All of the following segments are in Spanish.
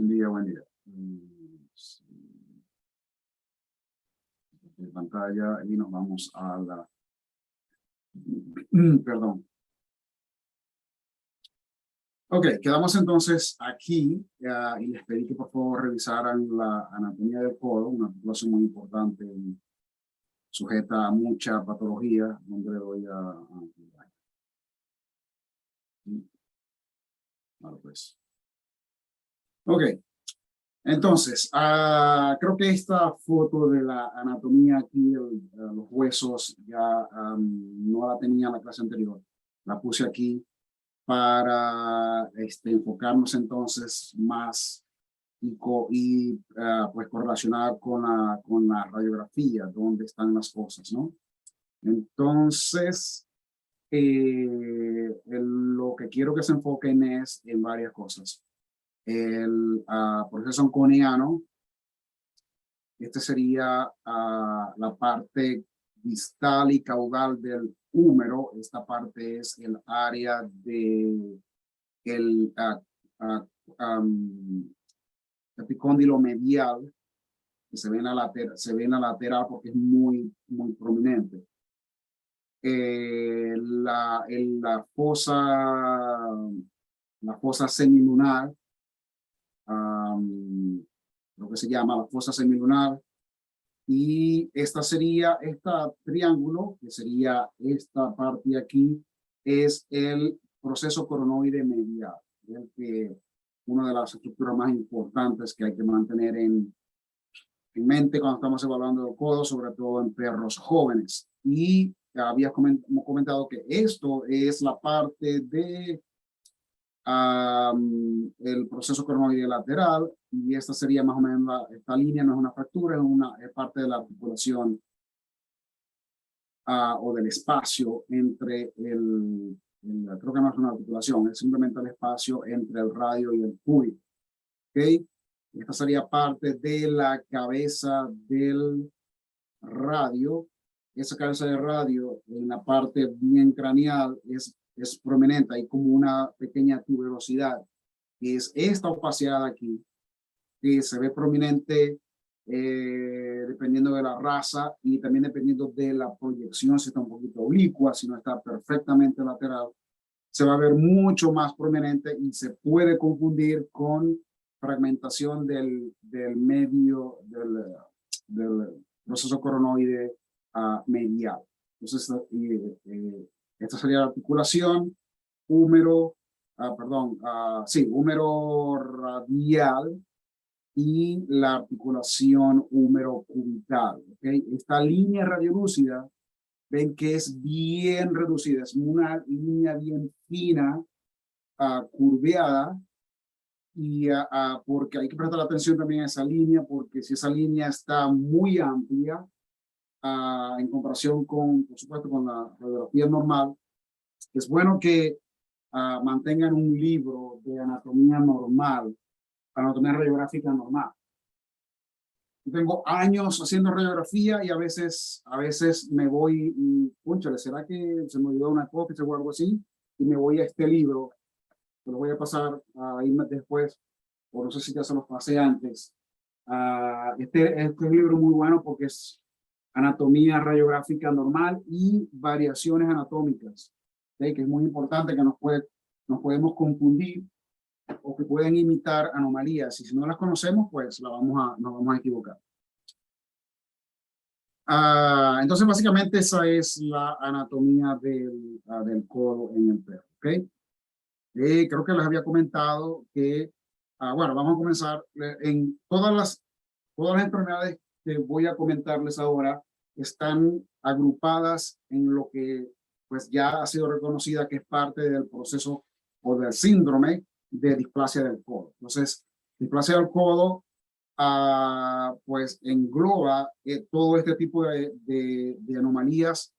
Buen día, buen día. Sí. De pantalla y nos vamos a la... Perdón. Ok, quedamos entonces aquí y les pedí que por favor revisaran la anatomía del codo, una articulación muy importante sujeta a mucha patología, donde le doy Vale, pues. Ok, entonces, creo que esta foto de la anatomía aquí, los huesos, ya no la tenía en la clase anterior. La puse aquí para enfocarnos entonces más pues correlacionar con la radiografía, dónde están las cosas, ¿no? Entonces, lo que quiero que se enfoquen es en varias cosas. El proceso onconiano, este sería la parte distal y caudal del húmero. Esta parte es el área de el epicóndilo medial, que se ve en la lateral porque es muy prominente. La fosa semilunar, lo que se llama la fosa semilunar, y esta sería, triángulo, que sería esta parte de aquí, es el proceso coronoide medial, una de las estructuras más importantes que hay que mantener en mente cuando estamos evaluando el codo, sobre todo en perros jóvenes. Y había comentado que esto es la parte de el proceso coronoide lateral, y esta sería más o menos, esta línea no es una fractura, es parte de la articulación o del espacio entre creo que no es una articulación, es simplemente el espacio entre el radio y el cúbito. ¿Ok? Esta sería parte de la cabeza del radio. Esa cabeza de radio en la parte bien craneal es prominente, hay como una pequeña tuberosidad, que es esta opacidad aquí, que se ve prominente dependiendo de la raza y también dependiendo de la proyección, si está un poquito oblicua, si no está perfectamente lateral, se va a ver mucho más prominente y se puede confundir con fragmentación del medio del proceso coronoide medial. Entonces, esta sería la articulación húmero radial y la articulación húmero cubital. ¿Okay? Esta línea radiolúcida, ven que es bien reducida, es una línea bien fina, curveada, y porque hay que prestar atención también a esa línea, porque si esa línea está muy amplia, en comparación con, por supuesto, con la radiografía normal, es bueno que mantengan un libro de anatomía normal, anatomía radiográfica normal. Yo tengo años haciendo radiografía y a veces me voy, cónchale, ¿será que se me olvidó una copia o algo así? Y me voy a este libro, que lo voy a pasar ahí después, o no sé si ya se los pasé antes. Este libro es muy bueno porque es anatomía radiográfica normal y variaciones anatómicas, ¿okay? Que es muy importante, que nos podemos confundir o que pueden imitar anomalías, y si no las conocemos, pues nos vamos a equivocar. Entonces, básicamente, esa es la anatomía del codo en el perro. ¿Okay? Creo que les había comentado que, bueno, vamos a comenzar en todas las enfermedades que voy a comentarles ahora están agrupadas en lo que pues ya ha sido reconocida que es parte del proceso o del síndrome de displasia del codo. Entonces, displasia del codo pues engloba todo este tipo de anomalías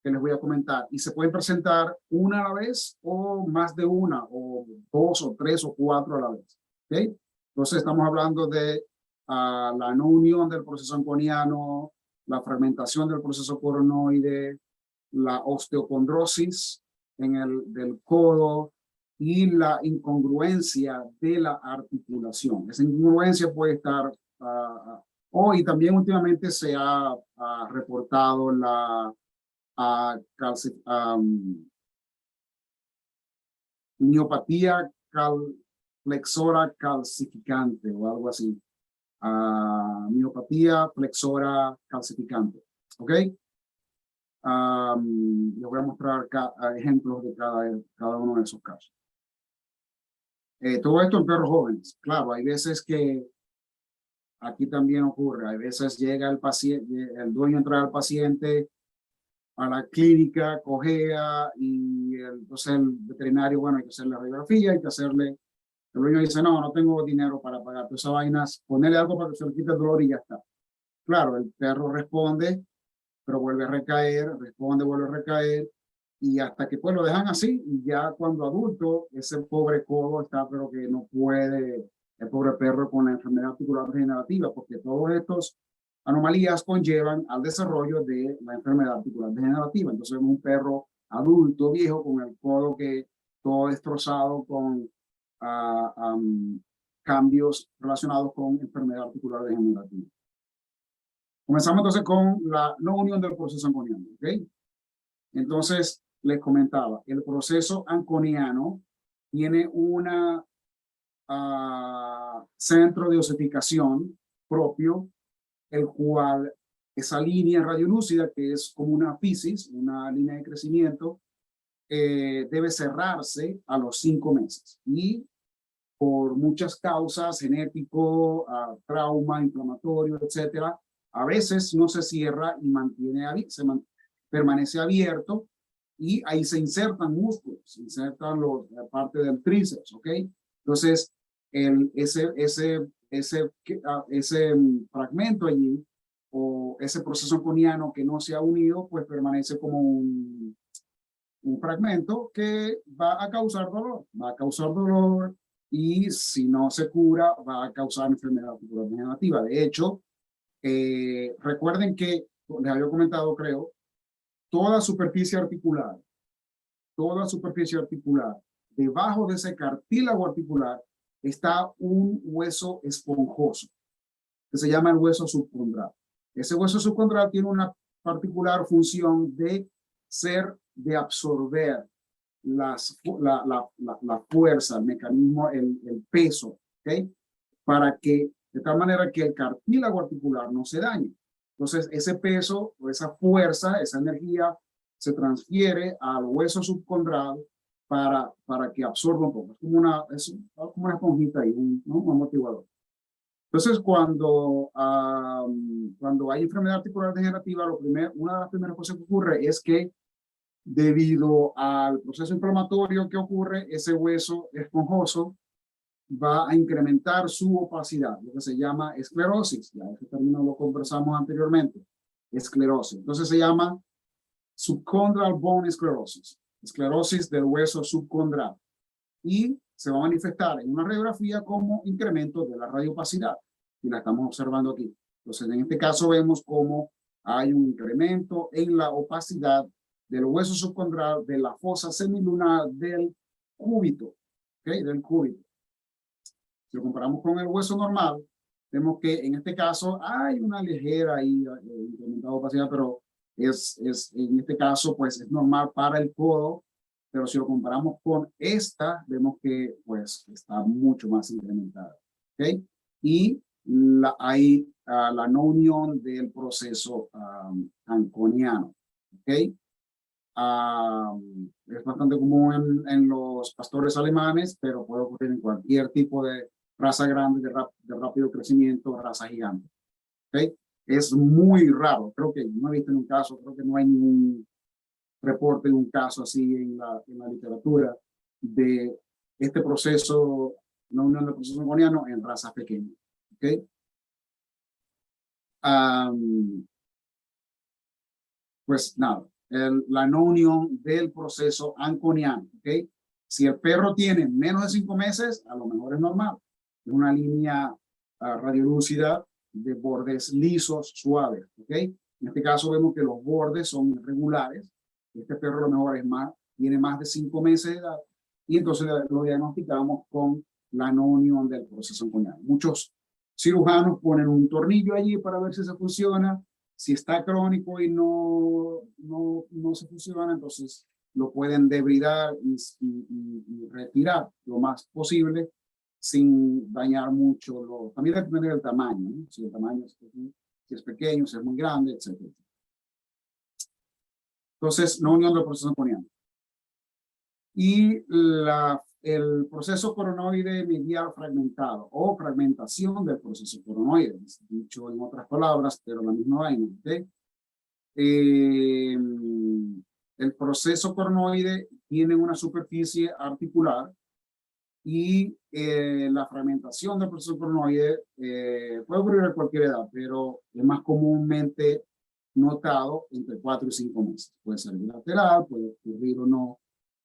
que les voy a comentar, y se pueden presentar una a la vez o más de una, o dos o tres o cuatro a la vez. ¿Okay? Entonces estamos hablando de la no unión del proceso onconiano, la fragmentación del proceso coronoide, la osteocondrosis del codo, y la incongruencia de la articulación. Esa incongruencia puede estar, y también últimamente se ha reportado la miopatía flexora calcificante o algo así. Miopatía flexora calcificante. ¿Ok? Les voy a mostrar ejemplos de cada uno de esos casos. Todo esto en perros jóvenes. Claro, hay veces que aquí también ocurre. Hay veces llega el paciente, el dueño entra al paciente a la clínica, cojea, y entonces el veterinario, bueno, hay que hacerle radiografía, hay que hacerle, el dueño dice, no tengo dinero para pagar todas esas vainas, ponerle algo para que se le quite el dolor y ya está. Claro, el perro responde, pero vuelve a recaer, responde, vuelve a recaer, y hasta que pues lo dejan así, y ya cuando adulto, ese pobre codo está, pero que no puede, el pobre perro con la enfermedad articular degenerativa, porque todos estos anomalías conllevan al desarrollo de la enfermedad articular degenerativa. Entonces, un perro adulto, viejo, con el codo que todo destrozado con cambios relacionados con enfermedad articular degenerativa. Comenzamos entonces con la no unión del proceso anconiano, ¿ok? Entonces, les comentaba, el proceso anconiano tiene una centro de osificación propio, el cual esa línea radiolúcida, que es como una fisis, una línea de crecimiento, debe cerrarse a los 5 meses. Y por muchas causas, genético, trauma, inflamatorio, etcétera, a veces no se cierra y permanece abierto, y ahí se insertan músculos, se insertan la parte del tríceps, ¿ok? Entonces, ese fragmento allí, o ese proceso anconiano que no se ha unido, pues permanece como un fragmento que va a causar dolor, y si no se cura, va a causar enfermedad articular degenerativa. De hecho, recuerden que, les había comentado, creo, toda superficie articular, debajo de ese cartílago articular está un hueso esponjoso, que se llama el hueso subcondral. Ese hueso subcondral tiene una particular función de absorber la fuerza, el mecanismo, el peso, ¿ok? Para que, de tal manera que el cartílago articular no se dañe. Entonces, ese peso, o esa fuerza, esa energía, se transfiere al hueso subcondral para que absorba un poco. Es como una esponjita ahí, un amortiguador. Entonces, cuando hay enfermedad articular degenerativa, una de las primeras cosas que ocurre es que, debido al proceso inflamatorio que ocurre, ese hueso esponjoso va a incrementar su opacidad, lo que se llama esclerosis. Ya ese término lo conversamos anteriormente, esclerosis. Entonces se llama subchondral bone sclerosis, esclerosis del hueso subcondral, y se va a manifestar en una radiografía como incremento de la radiopacidad, y la estamos observando aquí. Entonces, en este caso vemos cómo hay un incremento en la opacidad del hueso subcondral de la fosa semilunar del cúbito, ¿okay? Del cúbito. Si lo comparamos con el hueso normal, vemos que en este caso hay una ligera incrementada opacidad, pero en este caso pues es normal para el codo, pero si lo comparamos con esta, vemos que pues está mucho más incrementada, ¿ok? Y hay la no unión del proceso anconiano, ¿ok? Es bastante común en los pastores alemanes, pero puede ocurrir en cualquier tipo de raza grande, de rápido crecimiento, raza gigante, ¿ok? Es muy raro, creo que no he visto en un caso, creo que no hay ningún reporte de un caso así en la literatura de este proceso, no unión del proceso anconiano en razas pequeñas, ¿ok? Pues nada, la no unión del proceso anconiano, ¿ok? Si el perro tiene menos de 5 meses, a lo mejor es normal. Es una línea radiolúcida de bordes lisos, suaves, ¿ok? En este caso vemos que los bordes son irregulares. Este perro a lo mejor tiene más de 5 meses de edad, y entonces lo diagnosticamos con la no unión del proceso onconiano. Muchos cirujanos ponen un tornillo allí para ver si se funciona. Si está crónico y no se funciona, entonces lo pueden debridar y retirar lo más posible sin dañar mucho. También depende del tamaño, ¿no? Si el tamaño si es pequeño, si es muy grande, etc. Entonces, no unión del proceso onconiano. Y el proceso coronoide medial fragmentado o fragmentación del proceso coronoide, dicho en otras palabras, pero la misma vaina. ¿Okay? El proceso coronoide tiene una superficie articular y la fragmentación del proceso coronoide puede ocurrir a cualquier edad, pero es más comúnmente notado entre 4 y 5 meses. Puede ser bilateral, puede ocurrir o no,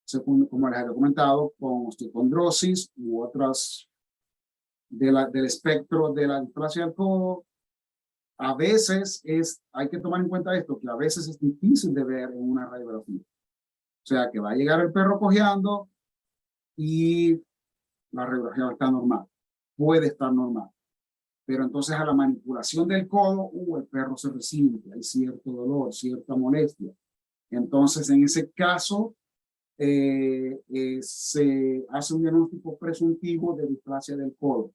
según, como les había comentado, con osteocondrosis u otras del espectro de la displasia del codo. A veces hay que tomar en cuenta esto, que a veces es difícil de ver en una radiografía. O sea, que va a llegar el perro cojeando y la radiografía está normal. Puede estar normal. Pero entonces a la manipulación del codo, el perro se resiente, hay cierto dolor, cierta molestia. Entonces, en ese caso, se hace un diagnóstico presuntivo de displasia del codo,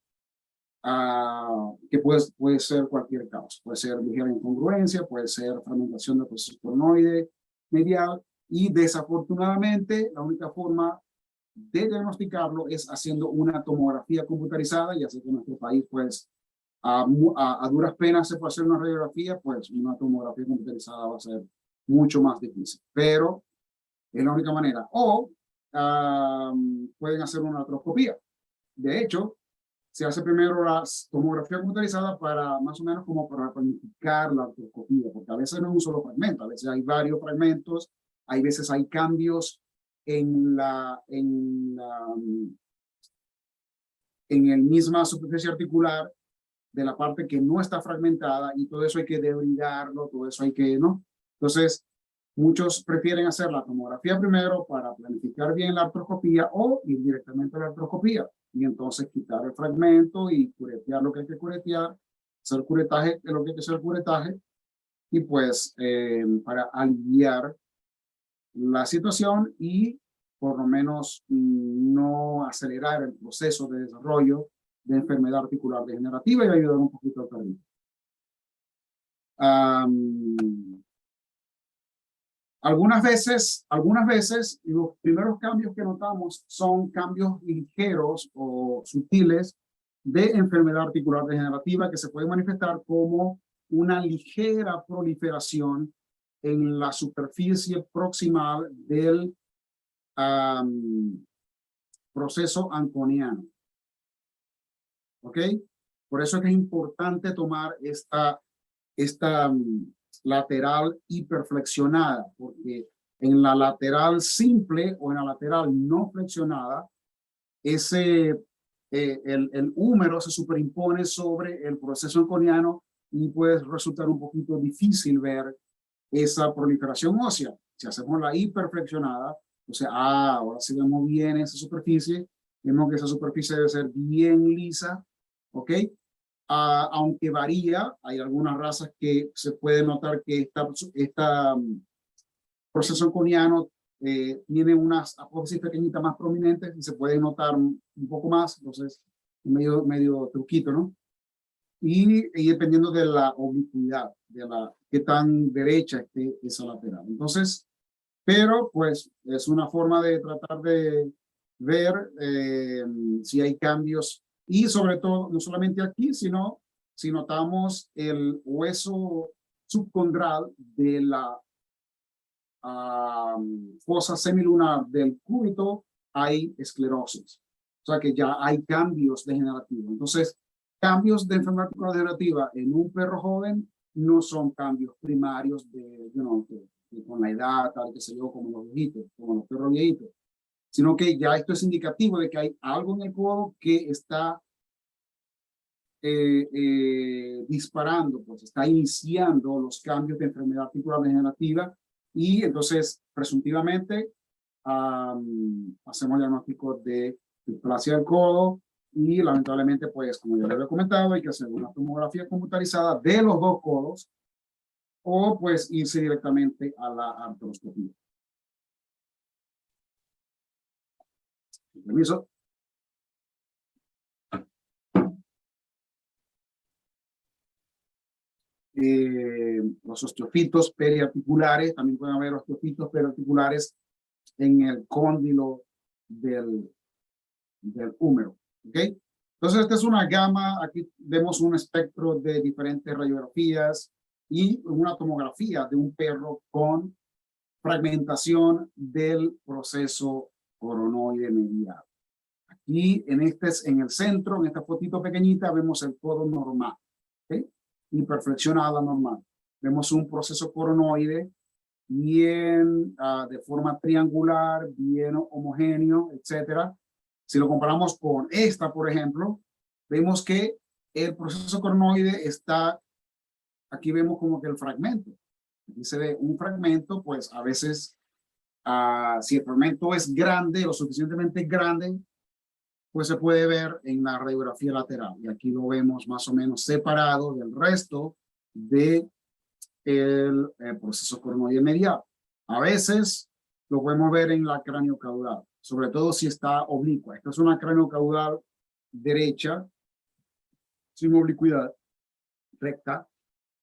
que puede ser cualquier causa. Puede ser ligera incongruencia, puede ser fragmentación del proceso coronoide medial, y desafortunadamente la única forma de diagnosticarlo es haciendo una tomografía computarizada. Ya sé que en nuestro país, pues, a duras penas se puede hacer una radiografía, pues una tomografía computarizada va a ser mucho más difícil, pero es la única manera. O pueden hacer una artroscopía. De hecho, se hace primero la tomografía computarizada para más o menos como para planificar la artroscopía, porque a veces no es un solo fragmento, a veces hay varios fragmentos, hay veces hay cambios en el misma superficie articular de la parte que no está fragmentada, y todo eso hay que debridarlo, todo eso hay que, ¿no? Entonces, muchos prefieren hacer la tomografía primero para planificar bien la artroscopía, o ir directamente a la artroscopía y entonces quitar el fragmento y curetear lo que hay que curetear, hacer curetaje de lo que hay que hacer curetaje, y pues para aliviar la situación y por lo menos no acelerar el proceso de desarrollo de enfermedad articular degenerativa y ayudar un poquito al perrito. Algunas veces los primeros cambios que notamos son cambios ligeros o sutiles de enfermedad articular degenerativa, que se puede manifestar como una ligera proliferación en la superficie proximal del proceso anconiano. ¿Ok? Por eso es que es importante tomar esta lateral hiperflexionada, porque en la lateral simple o en la lateral no flexionada, el húmero se superimpone sobre el proceso anconiano y puede resultar un poquito difícil ver esa proliferación ósea. Si hacemos la hiperflexionada, o sea, ahora si vemos bien esa superficie, vemos que esa superficie debe ser bien lisa, ¿ok? Aunque varía, hay algunas razas que se puede notar que esta proceso anconiano tiene unas apófisis pequeñitas más prominentes y se puede notar un poco más, entonces medio truquito, ¿no? Y dependiendo de la oblicuidad, de qué tan derecha esté esa lateral. Entonces, pero pues es una forma de tratar de ver si hay cambios, y sobre todo, no solamente aquí, sino si notamos el hueso subcondral de la fosa semilunar del cúbito, hay esclerosis. O sea que ya hay cambios degenerativos. Entonces, cambios de enfermedad degenerativa en un perro joven no son cambios primarios de, con la edad, tal que se yo, como los viejitos, como los perros viejitos, sino que ya esto es indicativo de que hay algo en el codo que está disparando, pues está iniciando los cambios de enfermedad articular degenerativa, y entonces presuntivamente hacemos diagnóstico de displasia del codo y lamentablemente, pues, como ya les había comentado, hay que hacer una tomografía computarizada de los dos codos o pues irse directamente a la artroscopía. Permiso. Los osteofitos periarticulares, también pueden haber osteofitos periarticulares en el cóndilo del húmero, ¿ok? Entonces, esta es una gama, aquí vemos un espectro de diferentes radiografías y una tomografía de un perro con fragmentación del proceso coronoide medial. Aquí en el centro, en esta fotito pequeñita, vemos el codo normal, ¿ok? Hiperflexionada normal. Vemos un proceso coronoide bien de forma triangular, bien homogéneo, etcétera. Si lo comparamos con esta, por ejemplo, vemos que el proceso coronoide está, aquí vemos como que el fragmento. Aquí se ve un fragmento, pues a veces, si el fragmento es grande, lo suficientemente grande, pues se puede ver en la radiografía lateral. Y aquí lo vemos más o menos separado del resto de el proceso coronoide medial. A veces lo podemos ver en la craniocaudal, sobre todo si está oblicua. Esta es una craniocaudal derecha, sin oblicuidad, recta,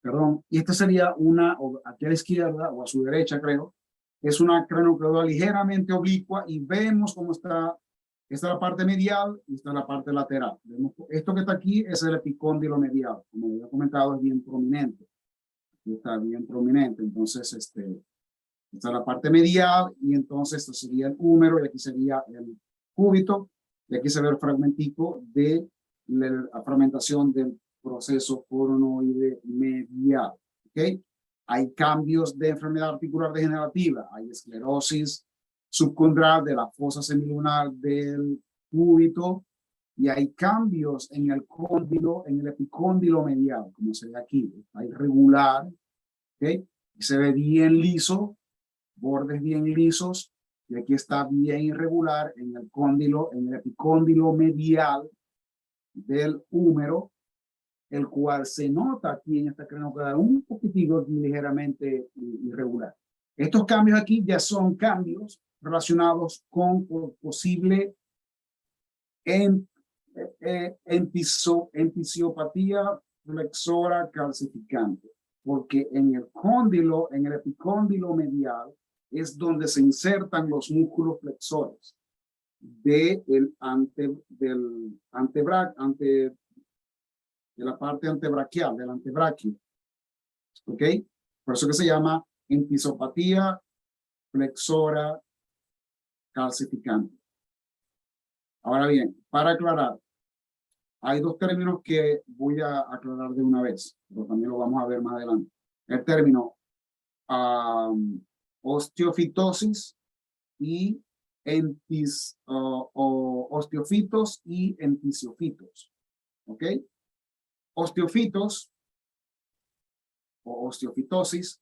perdón. Y esta sería una, aquí a la izquierda o a su derecha, creo, es una craniocaudal ligeramente oblicua y vemos cómo está. Esta es la parte medial y esta es la parte lateral. Vemos, esto que está aquí es el epicóndilo medial. Como ya he comentado, es bien prominente. Está bien prominente. Entonces, esta es la parte medial y entonces esto sería el húmero y aquí sería el cúbito y aquí se ve el fragmentico de la fragmentación del proceso coronoide medial. ¿Ok? Hay cambios de enfermedad articular degenerativa, hay esclerosis subcondral de la fosa semilunar del cúbito y hay cambios en el cóndilo, en el epicóndilo medial, como se ve aquí. Está irregular, ¿ok? Y se ve bien liso, bordes bien lisos, y aquí está bien irregular en el cóndilo, en el epicóndilo medial del húmero, el cual se nota aquí en esta craniocaudal un poquitico ligeramente irregular. Estos cambios aquí ya son cambios relacionados con posible enfisiopatía flexora calcificante, porque en el cóndilo, en el epicóndilo medial, es donde se insertan los músculos flexores de la parte antebraquial, del antebraquio. ¿Ok? Por eso que se llama enfisiopatía flexora calcificante. Ahora bien, para aclarar, hay dos términos que voy a aclarar de una vez, pero también lo vamos a ver más adelante. El término osteofitosis y osteofitos y entisiofitos. ¿Ok? Osteofitos o osteofitosis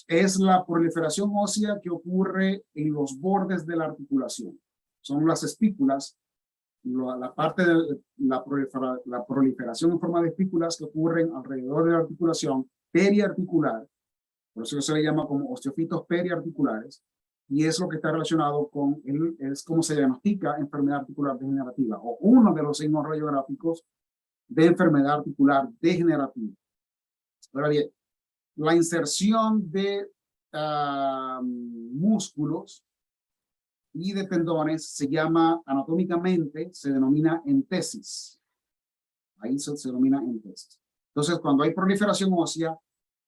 es la proliferación ósea que ocurre en los bordes de la articulación. Son las espículas, la parte de la proliferación en forma de espículas que ocurren alrededor de la articulación periarticular. Por eso se le llama como osteofitos periarticulares. Y es lo que está relacionado con, es como se diagnostica enfermedad articular degenerativa o uno de los signos radiográficos de enfermedad articular degenerativa. Ahora bien, la inserción de músculos y de tendones se llama anatómicamente, se denomina entesis. Ahí se denomina entesis. Entonces, cuando hay proliferación ósea,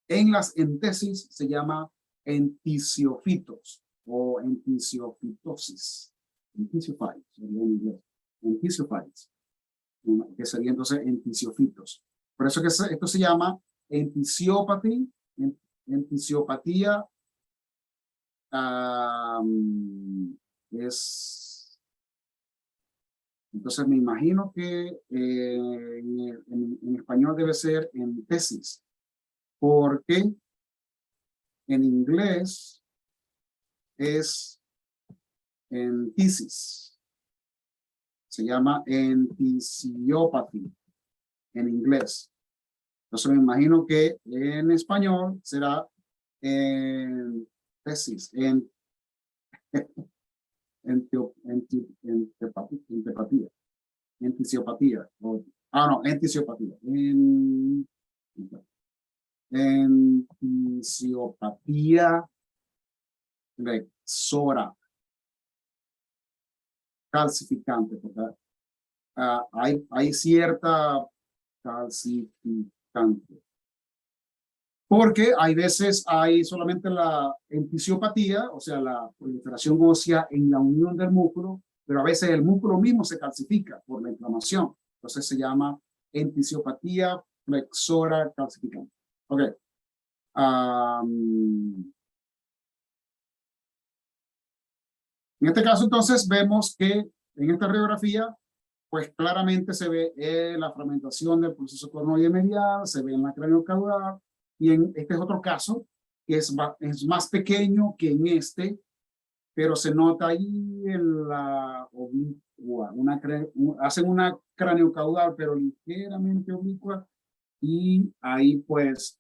en las entesis se llama entisiofitos o entisiofitosis. Entisiophiles, sería en inglés. Entisiophiles, que sería entonces entisiofitos. Por eso que esto se llama entisiopatía, entonces me imagino que en español debe ser entesis, porque en inglés es entisis. Se llama entisiopatía en inglés. Entonces me imagino que en español será entesis, entipatía, entisiopatía. No, entisiopatía. Entisiopatía flexora calcificante, porque hay cierta calcificante. Porque hay veces hay solamente la entisiopatía, o sea, la proliferación ósea en la unión del músculo, pero a veces el músculo mismo se calcifica por la inflamación. Entonces se llama entisiopatía flexora calcificante. Ok. En este caso, entonces, vemos que en esta radiografía, pues claramente se ve la fragmentación del proceso cornoide medial, se ve en la craneocaudal, y en este es otro caso, que es más pequeño que en este, pero se nota ahí en la oblicua, hacen una craneocaudal, pero ligeramente oblicua, y ahí pues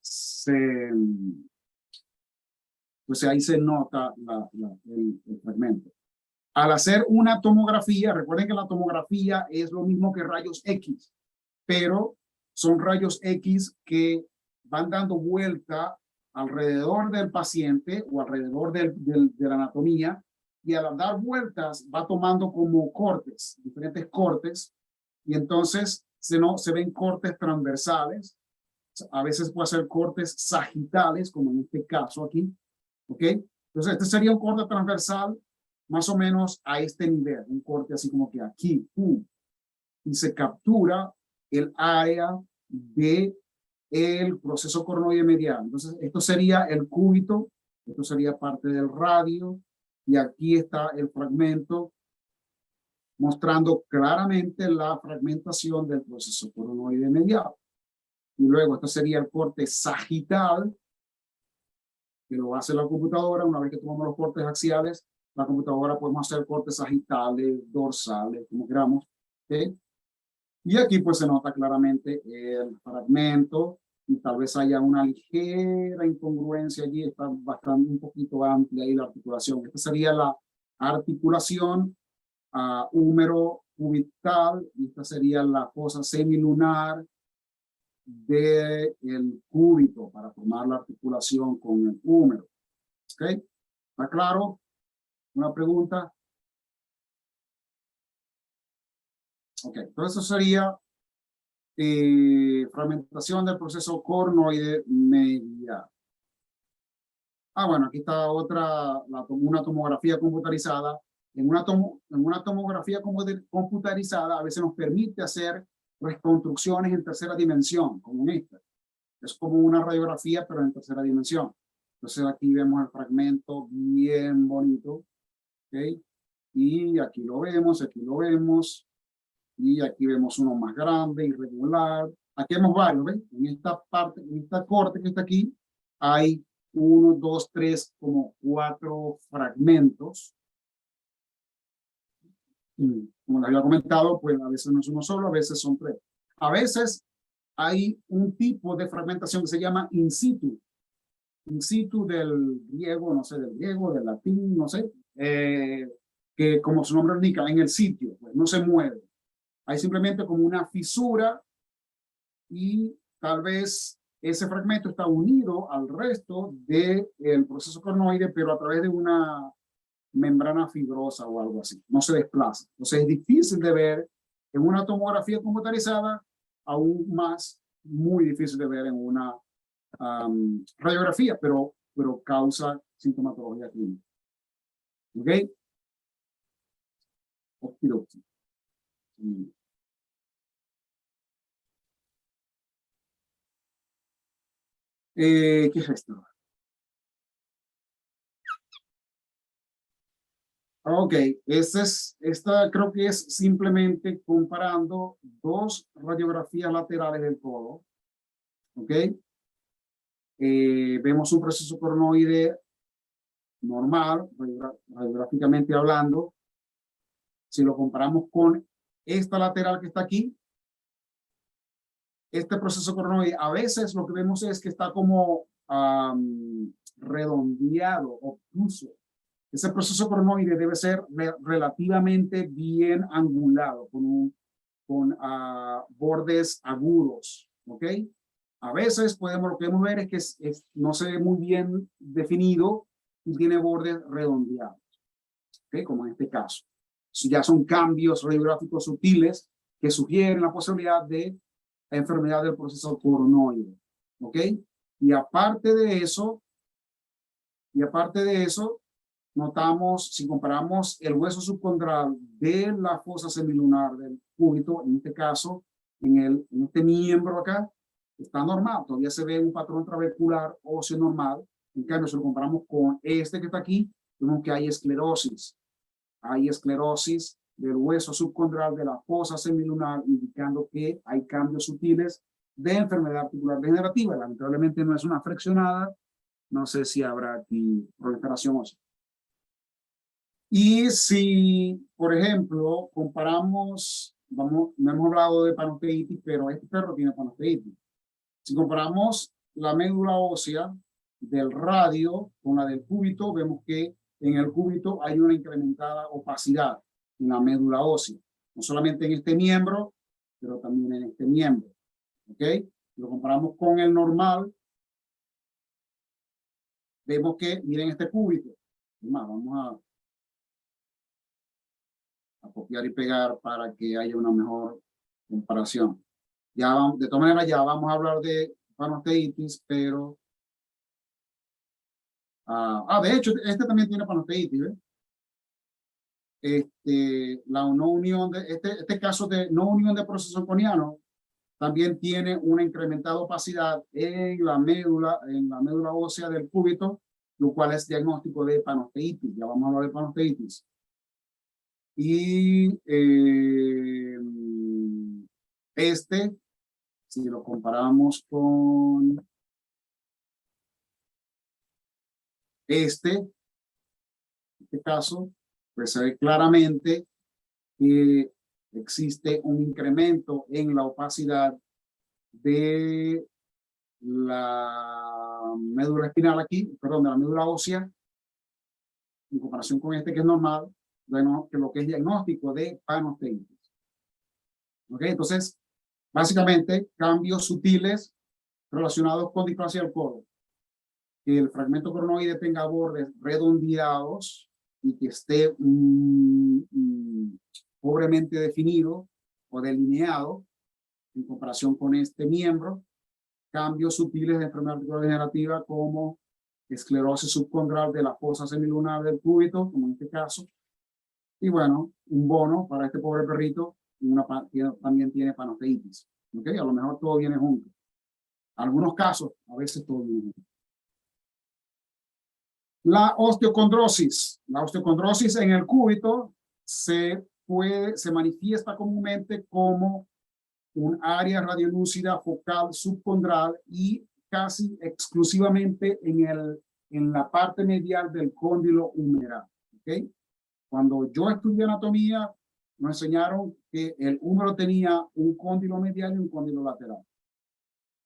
ahí se nota el fragmento. Al hacer una tomografía, recuerden que la tomografía es lo mismo que rayos X, pero son rayos X que van dando vuelta alrededor del paciente o alrededor de la anatomía, y al dar vueltas va tomando como cortes, diferentes cortes, y entonces se ven cortes transversales, a veces puede ser cortes sagitales, como en este caso aquí, ¿ok? Entonces este sería un corte transversal más o menos a este nivel, un corte así como que aquí, y se captura el área de el proceso cornoide medial. Entonces, esto sería el cúbito, esto sería parte del radio, y aquí está el fragmento mostrando claramente la fragmentación del proceso cornoide medial. Y luego, esto sería el corte sagital, que lo hace la computadora. Una vez que tomamos los cortes axiales, la computadora podemos hacer cortes sagitales, dorsales, como queramos. ¿Okay? Y aquí pues se nota claramente el fragmento, y tal vez haya una ligera incongruencia allí, está bastante un poquito amplia ahí la articulación. Esta sería la articulación húmero cubital, y esta sería la fosa semilunar del cúbito para formar la articulación con el húmero. ¿Ok? ¿Está claro? ¿Una pregunta? Ok, entonces eso sería fragmentación del proceso cornoide medial. Bueno, aquí está una tomografía computarizada. En una tomografía computarizada a veces nos permite hacer reconstrucciones en tercera dimensión, como en esta. Es como una radiografía, pero en tercera dimensión. Entonces aquí vemos el fragmento bien bonito. ¿Okay? Y aquí lo vemos, y aquí vemos uno más grande, irregular. Aquí vemos varios, ¿ven? En esta parte, en esta corte que está aquí, hay 1, 2, 3, como 4 fragmentos. Como les había comentado, pues a veces no es uno solo, a veces son 3. A veces hay un tipo de fragmentación que se llama in situ. In situ del griego, no sé, del griego, del latín, no sé, que como su nombre indica, en el sitio, pues no se mueve. Hay simplemente como una fisura, y tal vez ese fragmento está unido al resto del proceso cornoide, pero a través de una membrana fibrosa o algo así. No se desplaza. Entonces es difícil de ver en una tomografía computarizada, aún más muy difícil de ver en una radiografía, pero causa sintomatología clínica. ¿Ok? Okidoki. ¿Qué es esto? Ok, esta creo que es simplemente comparando dos radiografías laterales del codo. Ok, vemos un proceso cornoide normal, radiográficamente hablando, Si lo comparamos con esta lateral que está aquí, este proceso coronoide, a veces lo que vemos es que está como redondeado, obtuso. Ese proceso coronoide debe ser relativamente bien angulado, con bordes agudos, ¿ok? A veces lo que podemos ver es que no se ve muy bien definido y tiene bordes redondeados, ¿ok? Como en este caso. Si ya son cambios radiográficos sutiles que sugieren la posibilidad de enfermedad del proceso coronoide, ¿ok? Y aparte de eso, notamos, si comparamos el hueso subcondral de la fosa semilunar del cúbito, en este caso, en este miembro acá, está normal, todavía se ve un patrón trabecular óseo normal. En cambio, si lo comparamos con este que está aquí, vemos que hay esclerosis. Hay esclerosis del hueso subcondral de la fosa semilunar, indicando que hay cambios sutiles de enfermedad articular degenerativa. Lamentablemente no es una fraccionada. No sé si habrá aquí proliferación ósea. Y si, por ejemplo, comparamos, no hemos hablado de panosteitis, pero este perro tiene panosteitis. Si comparamos la médula ósea del radio con la del cúbito, vemos que en el cúbito hay una incrementada opacidad en la médula ósea. No solamente en este miembro, pero también en este miembro. ¿Ok? Si lo comparamos con el normal, vemos que, miren este cúbito. Vamos a copiar y pegar para que haya una mejor comparación. Ya vamos, de todas maneras, ya vamos a hablar de panosteitis, pero... de hecho, este también tiene panosteitis, ¿ves? La no unión de, este caso de no unión de proceso coniano también tiene una incrementada opacidad en la médula ósea del cúbito, lo cual es diagnóstico de panosteitis. Ya vamos a hablar de panosteitis. Y si lo comparamos con este caso, pues se ve claramente que existe un incremento en la opacidad de la médula espinal aquí, perdón, de la médula ósea, en comparación con este que es normal, bueno, que lo que es diagnóstico de panosteitis. ¿Ok? Entonces, básicamente, cambios sutiles relacionados con displasia del codo. Que el fragmento coronoide tenga bordes redondeados y que esté pobremente definido o delineado en comparación con este miembro. Cambios sutiles de enfermedad articular degenerativa como esclerosis subcondral de la fosa semilunar del cúbito, como en este caso. Y bueno, un bono para este pobre perrito, también tiene panosteitis. ¿Ok? A lo mejor todo viene junto. En algunos casos, a veces todo viene junto. La osteocondrosis. La osteocondrosis en el cúbito se manifiesta comúnmente como un área radiolúcida focal subcondral y casi exclusivamente en la parte medial del cóndilo humeral. ¿Okay? Cuando yo estudié anatomía, nos enseñaron que el húmero tenía un cóndilo medial y un cóndilo lateral.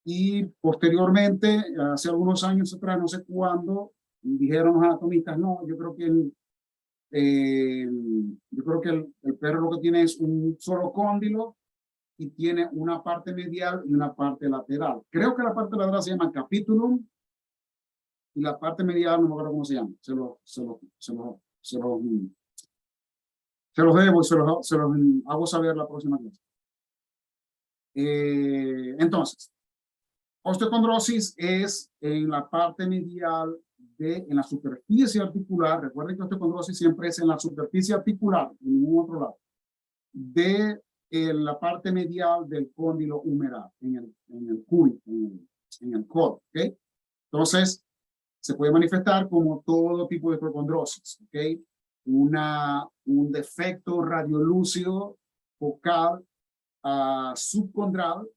Y posteriormente, hace algunos años atrás, no sé cuándo, dijeron los anatomistas, no, yo creo que el perro lo que tiene es un solo cóndilo y tiene una parte medial y una parte lateral. Creo que la parte lateral se llama capitulum y la parte medial no me acuerdo cómo se llama. Se los debo y se los hago saber la próxima clase. Entonces, osteocondrosis es en la parte medial en la superficie articular. Recuerden que osteocondrosis siempre es en la superficie articular, en ningún otro lado, de la parte medial del cóndilo humeral, en el cúbito, en el codo. ¿Okay? Entonces, se puede manifestar como todo tipo de osteocondrosis. ¿Okay? Un defecto radiolúcido focal subcondral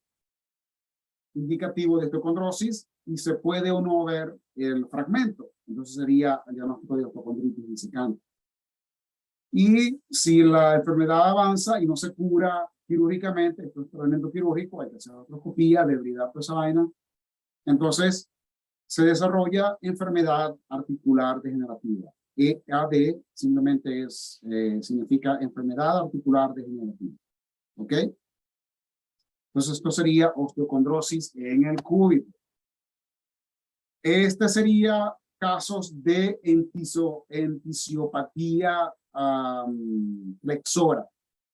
indicativo de osteocondrosis y se puede o no ver el fragmento. Entonces sería el diagnóstico de osteocondritis disecante. Y si la enfermedad avanza y no se cura quirúrgicamente, esto es tratamiento quirúrgico, hay que hacer artroscopía, debridad, toda esa vaina. Entonces, se desarrolla enfermedad articular degenerativa. EAD simplemente significa enfermedad articular degenerativa. ¿Ok? Entonces, esto sería osteocondrosis en el cúbito. Este sería casos de entisiopatía flexora.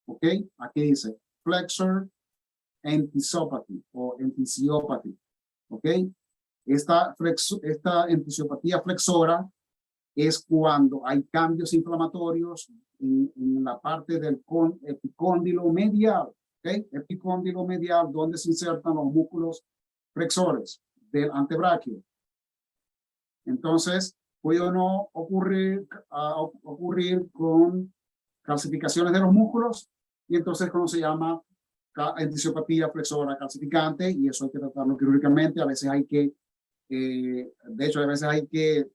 ¿Ok? Aquí dice flexor entisopathy o entisiopathy. ¿Ok? Esta entisiopatía flexora es cuando hay cambios inflamatorios en la parte del epicóndilo medial. ¿Ok? Epicóndilo medial, donde se insertan los músculos flexores del antebraquio. Entonces, puede o no ocurrir con calcificaciones de los músculos, y entonces cuando se llama entisiopatía flexora calcificante, y eso hay que tratarlo quirúrgicamente. A veces hay que, de hecho, a veces hay que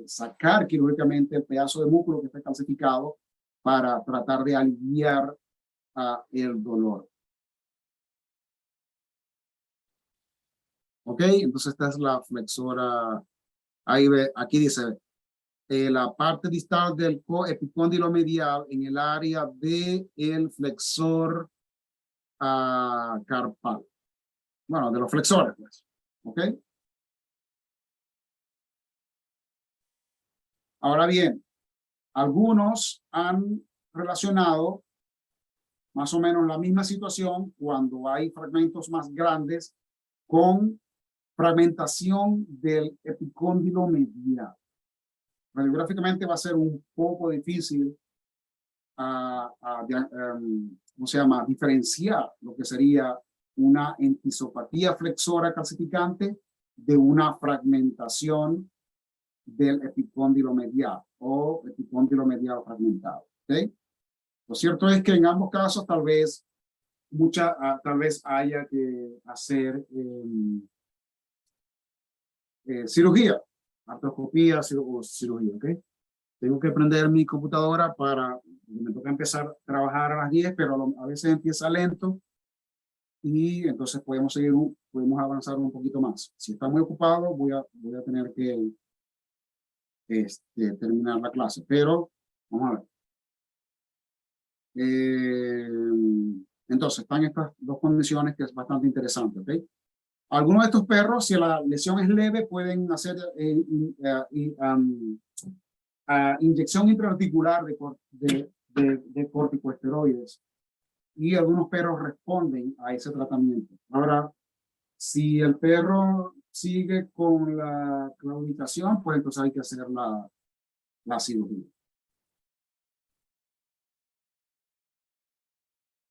sacar quirúrgicamente el pedazo de músculo que está calcificado para tratar de aliviar el dolor. Ok, entonces esta es la flexora. Aquí dice, la parte distal del epicóndilo medial en el área del flexor carpal. Bueno, de los flexores, pues. ¿Ok? Ahora bien, algunos han relacionado más o menos la misma situación cuando hay fragmentos más grandes con fragmentación del epicóndilo medial. Radiográficamente va a ser un poco difícil ¿cómo se llama? Diferenciar lo que sería una entisopatía flexora calcificante de una fragmentación del epicóndilo medial o epicóndilo medial fragmentado. ¿Okay? Lo cierto es que en ambos casos tal vez haya que hacer cirugía, artroscopía o cirugía. ¿Okay? Tengo que prender mi computadora me toca empezar a trabajar a las 10, pero a veces empieza lento y entonces podemos avanzar un poquito más. Si está muy ocupado, voy a tener que terminar la clase, pero vamos a ver. Entonces, están estas dos condiciones que es bastante interesante, ¿ok? Algunos de estos perros, si la lesión es leve, pueden hacer inyección intraarticular de corticosteroides, y algunos perros responden a ese tratamiento. Ahora, si el perro sigue con la claudicación, pues entonces hay que hacer la cirugía.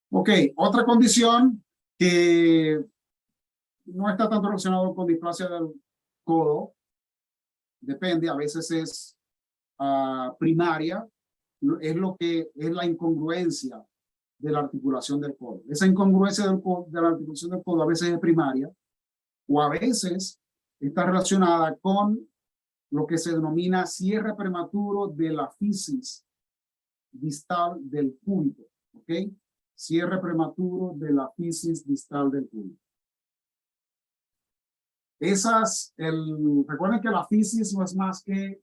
Ok, otra condición que no está tanto relacionado con displasia del codo, depende, a veces es primaria, es la incongruencia de la articulación del codo. Esa incongruencia de la articulación del codo a veces es primaria, o a veces está relacionada con lo que se denomina cierre prematuro de la fisis distal del cúbito. ¿Ok? Cierre prematuro de la fisis distal del cúbito. Recuerden que la fisis no es más que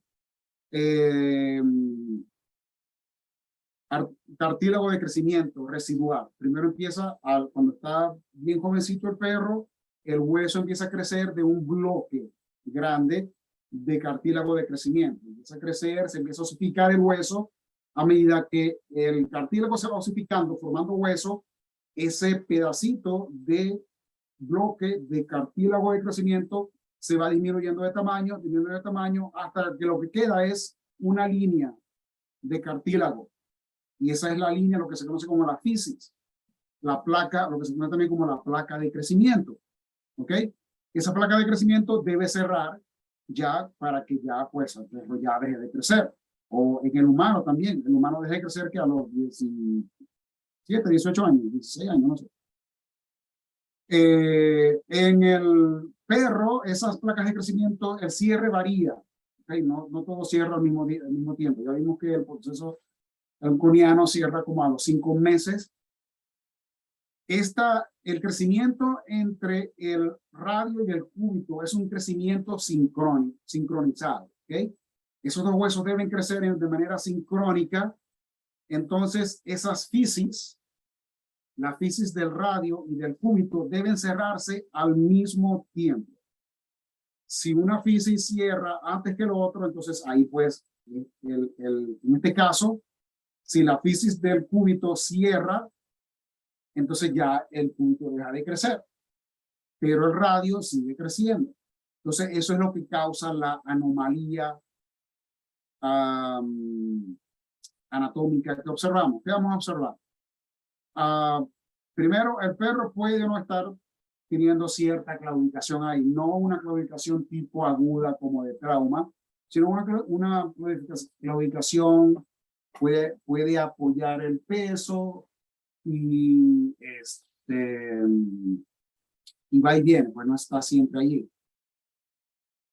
cartílago de crecimiento residual. Primero empieza, cuando está bien jovencito el perro, el hueso empieza a crecer de un bloque grande de cartílago de crecimiento. Empieza a crecer, se empieza a osificar el hueso. A medida que el cartílago se va osificando, formando hueso, ese pedacito de bloque de cartílago de crecimiento se va disminuyendo de tamaño, hasta que lo que queda es una línea de cartílago. Y esa es la línea, lo que se conoce como la fisis, la placa, lo que se conoce también como la placa de crecimiento. ¿Ok? Esa placa de crecimiento debe cerrar ya para que ya, pues, el perro ya deje de crecer. O en el humano también, el humano deje de crecer que a los 17, 18 años, 16 años, no sé. En el perro, esas placas de crecimiento, el cierre varía. ¿Okay? No todo cierra al mismo tiempo. Ya vimos que el proceso El coniano cierra como a los 5 meses. El crecimiento entre el radio y el cúbito es un crecimiento sincronizado. ¿Okay? Esos dos huesos deben crecer de manera sincrónica. Entonces, esas fisis, la fisis del radio y del cúbito, deben cerrarse al mismo tiempo. Si una fisis cierra antes que el otro, entonces ahí pues, en este caso, si la fisis del cúbito cierra, entonces ya el cúbito deja de crecer, pero el radio sigue creciendo. Entonces eso es lo que causa la anomalía anatómica que observamos. ¿Qué vamos a observar? Primero, el perro puede no estar teniendo cierta claudicación ahí, no una claudicación tipo aguda como de trauma, sino una claudicación puede apoyar el peso y va y viene, pues no está siempre allí.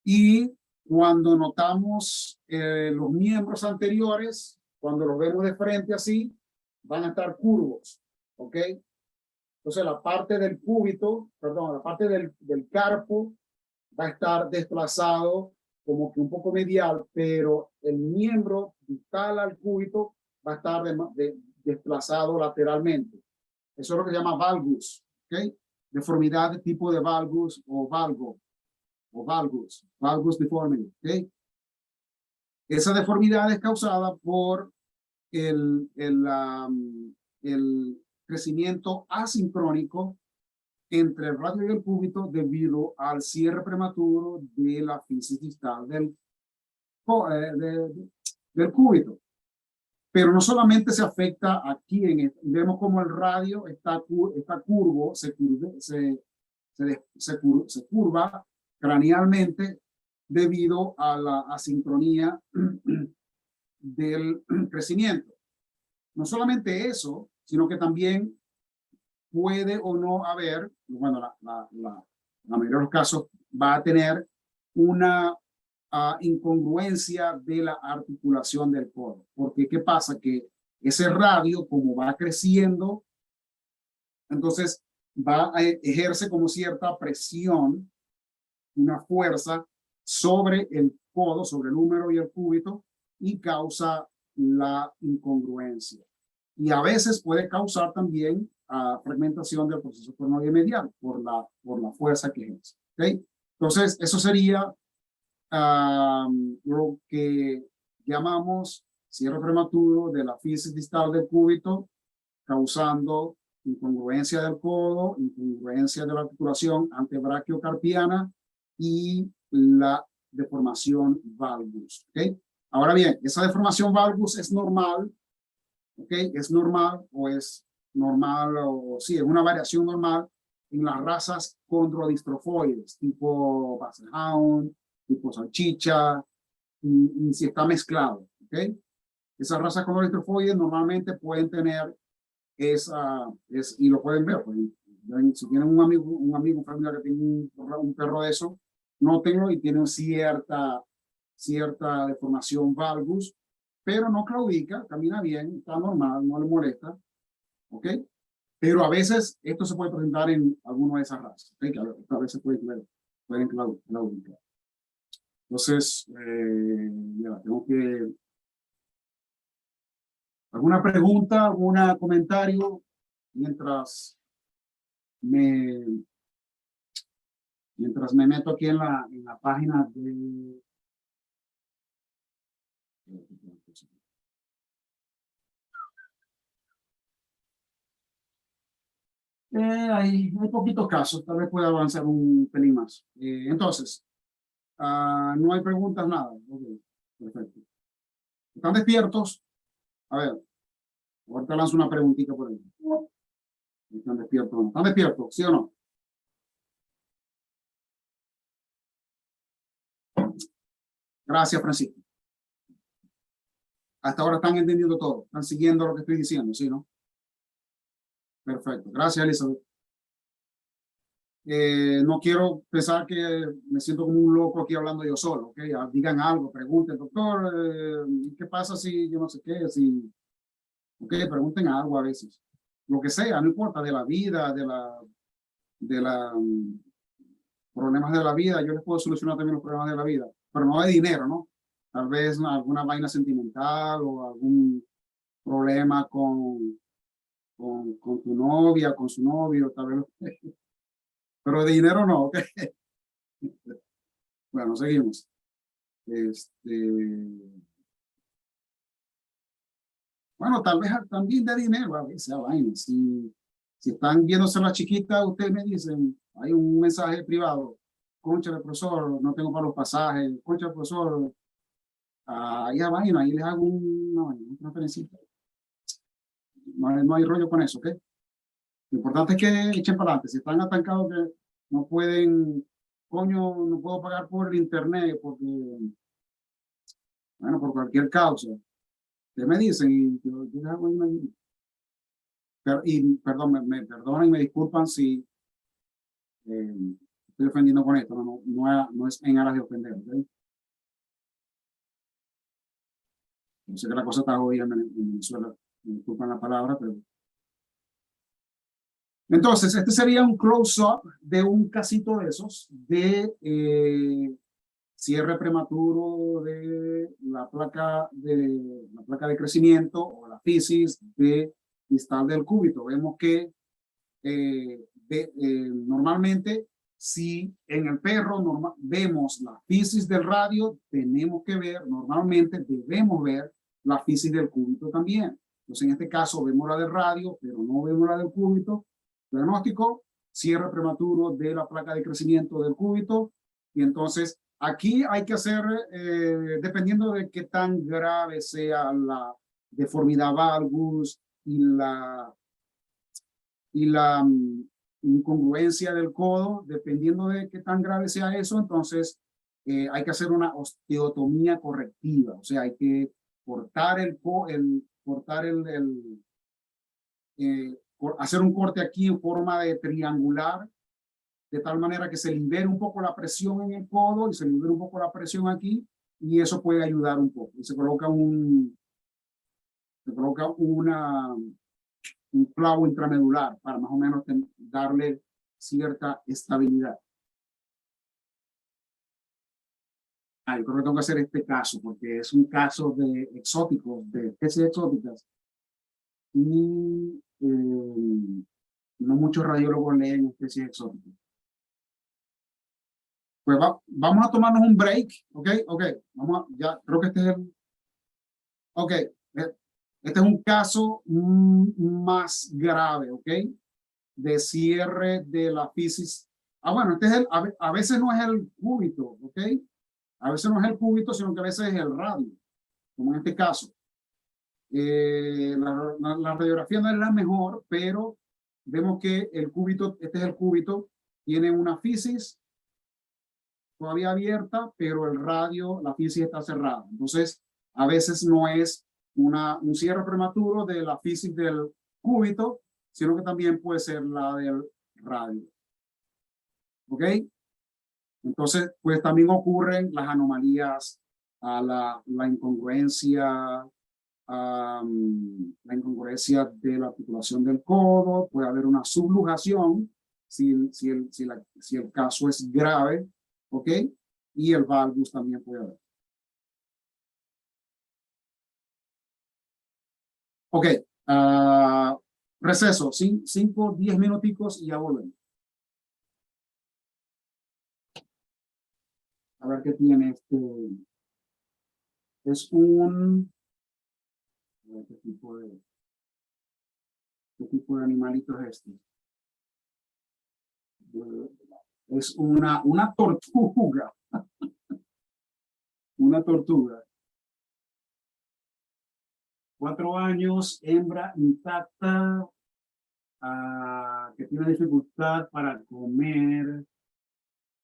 Y cuando notamos los miembros anteriores, cuando los vemos de frente así, van a estar curvos, ¿ok? Entonces la parte del cúbito, perdón, la parte del carpo va a estar desplazado como que un poco medial, pero el miembro distal al cúbito va a estar desplazado lateralmente. Eso es lo que se llama valgus, ¿ok? Deformidad de tipo de valgus o valgus deformity, ¿ok? Esa deformidad es causada por el crecimiento asincrónico entre el radio y el cúbito debido al cierre prematuro de la fisis distal del cúbito. Pero no solamente se afecta aquí, vemos como el radio está curvo, se curva cranealmente debido a la asincronía del crecimiento. No solamente eso, sino que también puede o no haber, bueno, la mayoría de los casos va a tener una incongruencia de la articulación del codo. Porque, ¿qué pasa? Que ese radio, como va creciendo, entonces ejerce como cierta presión, una fuerza sobre el codo, sobre el húmero y el cúbito, y causa la incongruencia. Y a veces puede causar también fragmentación del proceso coronario medial por la fuerza que ejerce. ¿Okay? Entonces, eso sería lo que llamamos cierre prematuro de la fisis distal del cúbito, causando incongruencia del codo, incongruencia de la articulación antebraquiocarpiana y la deformación valgus. ¿Okay? Ahora bien, esa deformación valgus es normal, ¿ok? Es normal o sí, es una variación normal en las razas condrodistrofoides, tipo Basset Hound, tipo salchicha, y si está mezclado, ¿ok? Esas razas condrodistrofoides normalmente pueden tener y lo pueden ver, pues, si tienen un amigo familiar que tiene un perro de eso, nótenlo y tienen cierta deformación valgus, pero no claudica, camina bien, está normal, no le molesta, ¿ok? Pero a veces esto se puede presentar en alguna de esas razas, ¿ok? Que a veces pueden claudicar. Entonces, ya, tengo que... ¿Alguna pregunta, algún comentario mientras me meto aquí en la página de... Hay poquitos casos, tal vez pueda avanzar un pelín más. Entonces, no hay preguntas, nada. Okay, perfecto. ¿Están despiertos? A ver, ahorita lanzo una preguntita por ahí. ¿Están despiertos o no? ¿Están despiertos? ¿Sí o no? Gracias, Francisco. Hasta ahora están entendiendo todo. Están siguiendo lo que estoy diciendo, ¿sí, no? Perfecto. Gracias, Elizabeth. No quiero pensar que me siento como un loco aquí hablando yo solo, ¿ok? Digan algo, pregunten, doctor, ¿qué pasa si yo no sé qué? Si Ok, pregunten algo a veces. Lo que sea, no importa, de la vida, de la problemas de la vida. Yo les puedo solucionar también los problemas de la vida, pero no de dinero, ¿no? Tal vez alguna vaina sentimental o algún problema con tu novia, con su novio, tal vez. Pero de dinero no, ¿ok? Bueno, seguimos. Bueno, tal vez también de dinero, a veces, vaina. Si están viéndose la chiquita, ustedes me dicen, hay un mensaje privado, concha de profesor, no tengo para los pasajes, concha de profesor, ahí a vaina, ahí les hago una transferencia. No hay rollo con eso, ¿ok? Lo importante es que echen para adelante. Si están atancados que no pueden, coño, no puedo pagar por el internet porque, bueno, por cualquier causa. Ustedes me dicen y yo les hago una. Y perdón, me perdonan y me disculpan si estoy ofendiendo con esto. No es en aras de ofender, ¿ok? Yo sé que la cosa está jodida en Venezuela. Me disculpan la palabra, pero entonces, este sería un close-up de un casito de esos, de cierre prematuro de la placa de crecimiento o la fisis de distal del cúbito. Vemos que normalmente, si en el perro vemos la fisis del radio, tenemos que ver, normalmente debemos ver la fisis del cúbito también. Entonces, en este caso, vemos la del radio, pero no vemos la del cúbito. Diagnóstico, cierre prematuro de la placa de crecimiento del cúbito. Y entonces, aquí hay que hacer, dependiendo de qué tan grave sea la deformidad valgus y la incongruencia del codo, dependiendo de qué tan grave sea eso, entonces hay que hacer una osteotomía correctiva, o sea, hay que cortar hacer un corte aquí en forma de triangular, de tal manera que se libere un poco la presión en el codo y se libere un poco la presión aquí, y eso puede ayudar un poco. Y se coloca un clavo intramedular para más o menos darle cierta estabilidad. Yo creo que tengo que hacer este caso porque es un caso de exóticos, de especies exóticas, y no muchos radiólogos leen especies exóticas. Pues vamos a tomarnos un break, ¿ok? Ya creo que este es este es un caso más grave, ¿ok? De cierre de la fisis. Bueno, este es a veces no es el cúbito, ¿ok? A veces no es el cúbito, sino que a veces es el radio, como en este caso. La radiografía no es la mejor, pero vemos que el cúbito, este es el cúbito, tiene una fisis todavía abierta, pero el radio, la fisis está cerrada. Entonces, a veces no es un cierre prematuro de la fisis del cúbito, sino que también puede ser la del radio. ¿Ok? Entonces, pues también ocurren las anomalías, la incongruencia, la incongruencia de la articulación del codo, puede haber una subluxación si el caso es grave, ¿ok? Y el valgus también puede haber. Ok, receso, 5, 10 minuticos y ya volvemos. A ver qué tiene este. Es ¿qué tipo de animalito es este? Es una tortuga. Una tortuga. 4 años, hembra intacta, que tiene dificultad para comer,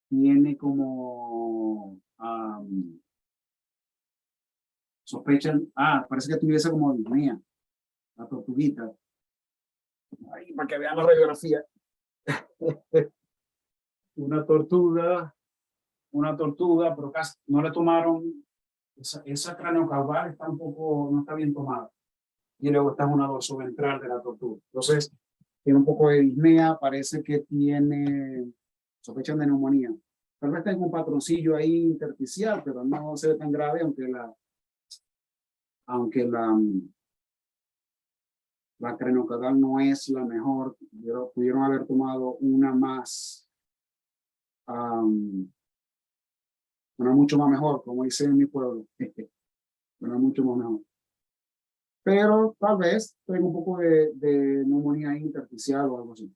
tiene como sospechan, parece que tuviese como disnea, la tortuguita. Ahí, para que vean la radiografía. una tortuga, pero casi no le tomaron, esa craneocaudal está no está bien tomada. y luego está en una dorsoventral de la tortuga. Entonces, tiene un poco de disnea, parece que tiene, sospechan de neumonía. Tal vez tenga un patroncillo ahí intersticial, pero no se ve tan grave, aunque la craniocaudal no es la mejor. Pudieron haber tomado una más, una mucho más mejor, como dice en mi pueblo. Una mucho más mejor. Pero tal vez tenga un poco de neumonía intersticial o algo así.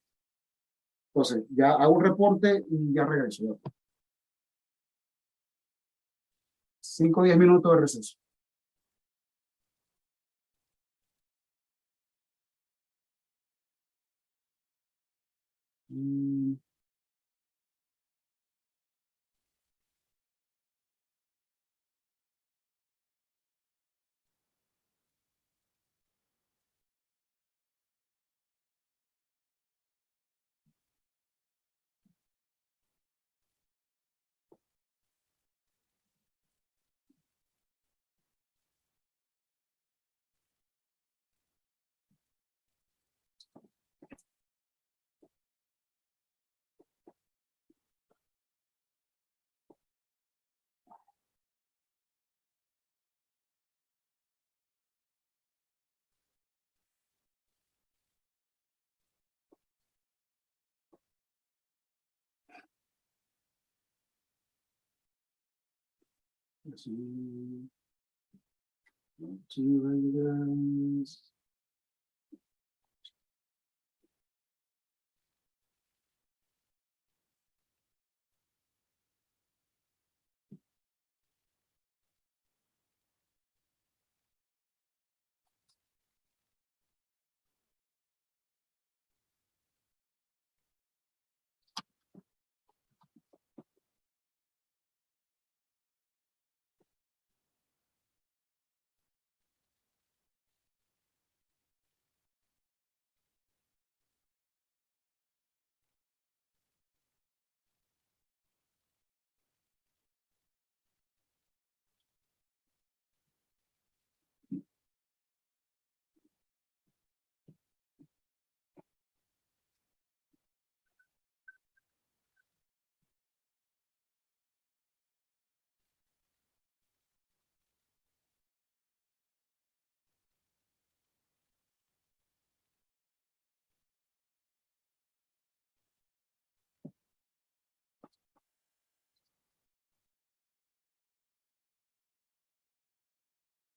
Entonces, ya hago un reporte y ya regreso. Ya. 5 o 10 minutos de receso.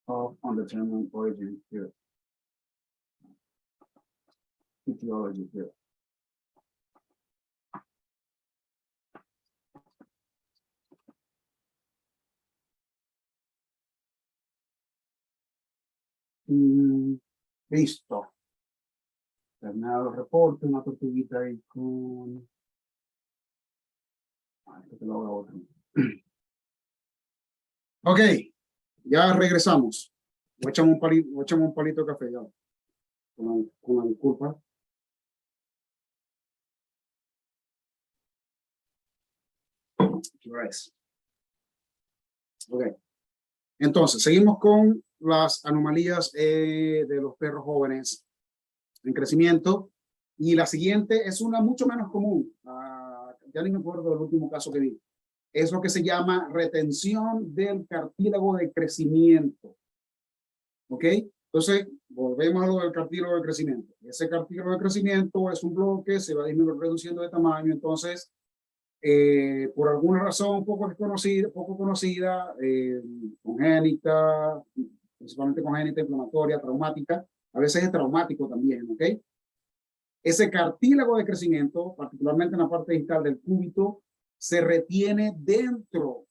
Of undetermined origin here. Etiology here. Listo. Terminado el reporte, una tortuguita ahí con... esto te lo hago otro. Ok, ya regresamos. Voy a echarme un palito de café ya. Con la disculpa. Ok. Entonces, seguimos con las anomalías de los perros jóvenes en crecimiento. Y la siguiente es una mucho menos común. Ya ni me acuerdo del último caso que vi. Es lo que se llama retención del cartílago de crecimiento. ¿Ok? Entonces, volvemos a lo del cartílago de crecimiento. Ese cartílago de crecimiento es un bloque, se va disminuyendo, reduciendo de tamaño. Entonces, por alguna razón poco conocida, congénita, principalmente congénita, inflamatoria, traumática, a veces es traumático también, ¿ok? Ese cartílago de crecimiento, particularmente en la parte distal del cúbito, se retiene dentro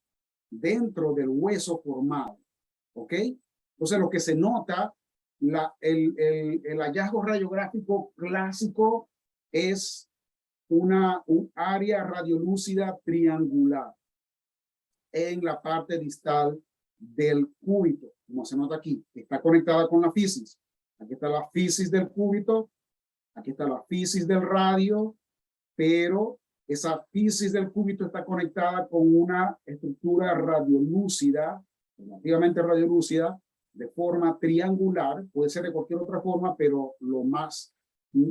del hueso formado, ¿ok? Entonces lo que se nota, el hallazgo radiográfico clásico es un área radiolúcida triangular en la parte distal del cúbito, como se nota aquí, está conectada con la fisis. Aquí está la fisis del cúbito, aquí está la fisis del radio, pero esa fisis del cúbito está conectada con una estructura radiolúcida, relativamente radiolúcida, de forma triangular, puede ser de cualquier otra forma, pero lo más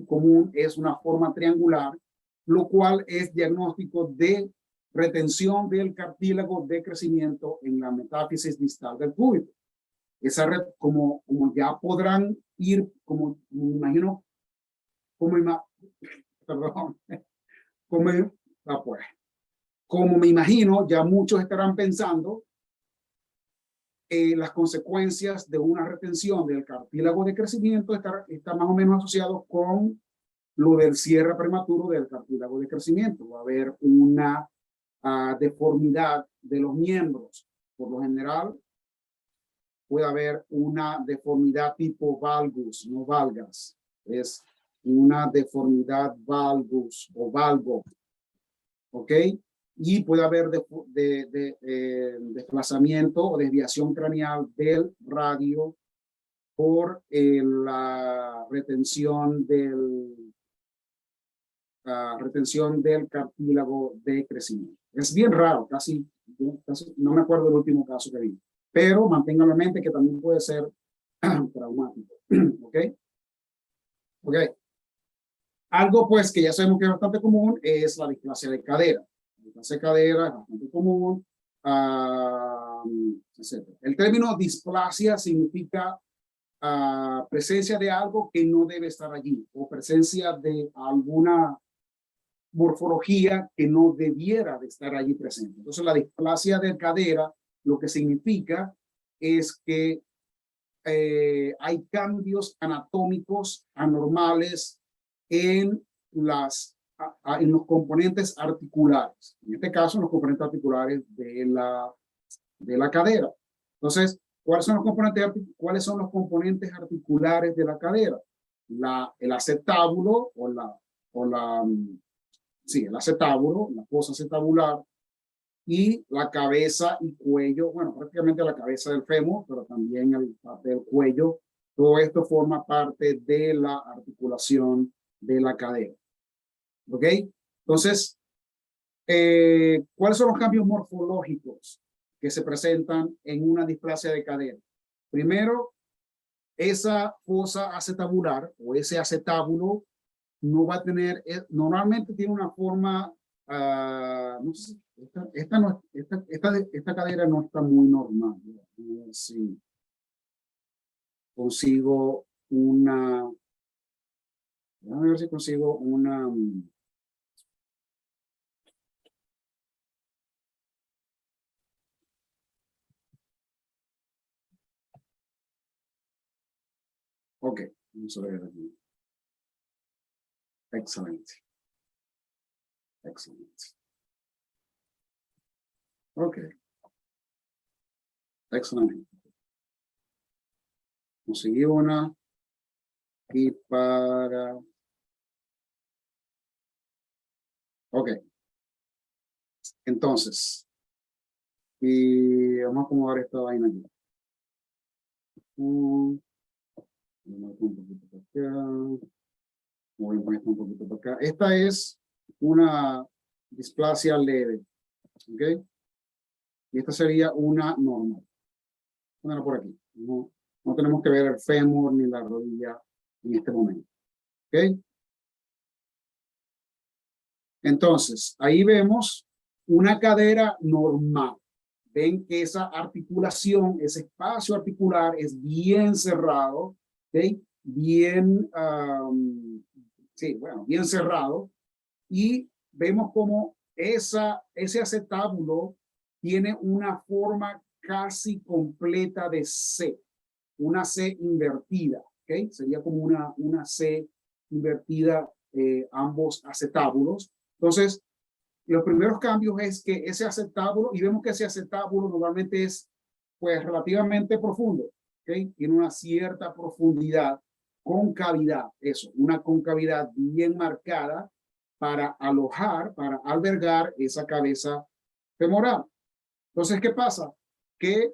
común es una forma triangular, lo cual es diagnóstico de retención del cartílago de crecimiento en la metáfisis distal del cúbito. Esa red, como ya podrán ir, como me imagino, perdón, como me imagino, ya muchos estarán pensando las consecuencias de una retención del cartílago de crecimiento está más o menos asociado con lo del cierre prematuro del cartílago de crecimiento. Va a haber una deformidad de los miembros. Por lo general, puede haber una deformidad tipo valgus, no valgas. Es una deformidad valgus o valgo. ¿Ok? Y puede haber desplazamiento o desviación craneal del radio por la retención del cartílago de crecimiento. Es bien raro, casi no me acuerdo del último caso que vi, pero manténganlo en mente que también puede ser traumático. ¿Ok? Ok. Algo pues que ya sabemos que es bastante común es la displasia de cadera. La displasia de cadera es bastante común, etc. El término displasia significa presencia de algo que no debe estar allí o presencia de alguna morfología que no debiera de estar allí presente. Entonces la displasia de cadera lo que significa es que hay cambios anatómicos anormales en los componentes articulares. En este caso, en los componentes articulares de la cadera. Entonces, ¿cuáles son los componentes articulares de la cadera? El acetábulo el acetábulo, la fosa acetabular, y la cabeza y cuello, bueno, prácticamente la cabeza del fémur, pero también el parte del cuello. Todo esto forma parte de la articulación de la cadera. ¿Ok? Entonces, ¿cuáles son los cambios morfológicos que se presentan en una displasia de cadera? Primero, esa fosa acetabular o ese acetábulo no va a tener, normalmente tiene una forma, no sé, esta cadera no está muy normal. A ver si consigo una, déjame ver si consigo una, ok, vamos a ver aquí. Excelente. Excelente. Ok. Excelente. Conseguí una y para... Ok. Entonces, y vamos a acomodar esta vaina aquí. Un poquito para acá. Voy a poner esto un poquito para acá. Esta es una displasia leve. ¿Ok? Y esta sería una normal. Ponerla por aquí. No tenemos que ver el fémur ni la rodilla en este momento. ¿Ok? Entonces, ahí vemos una cadera normal. Ven que esa articulación, ese espacio articular es bien cerrado, ¿ok? Bien, sí, bueno, bien cerrado. Y vemos como ese acetábulo tiene una forma casi completa de C, una C invertida, ¿ok? Sería como una C invertida, ambos acetábulos. Entonces, los primeros cambios es que ese acetábulo, y vemos que ese acetábulo normalmente es pues relativamente profundo, ¿ok? Tiene una cierta profundidad, concavidad, eso, una concavidad bien marcada para alojar, para albergar esa cabeza femoral. Entonces, ¿qué pasa? Que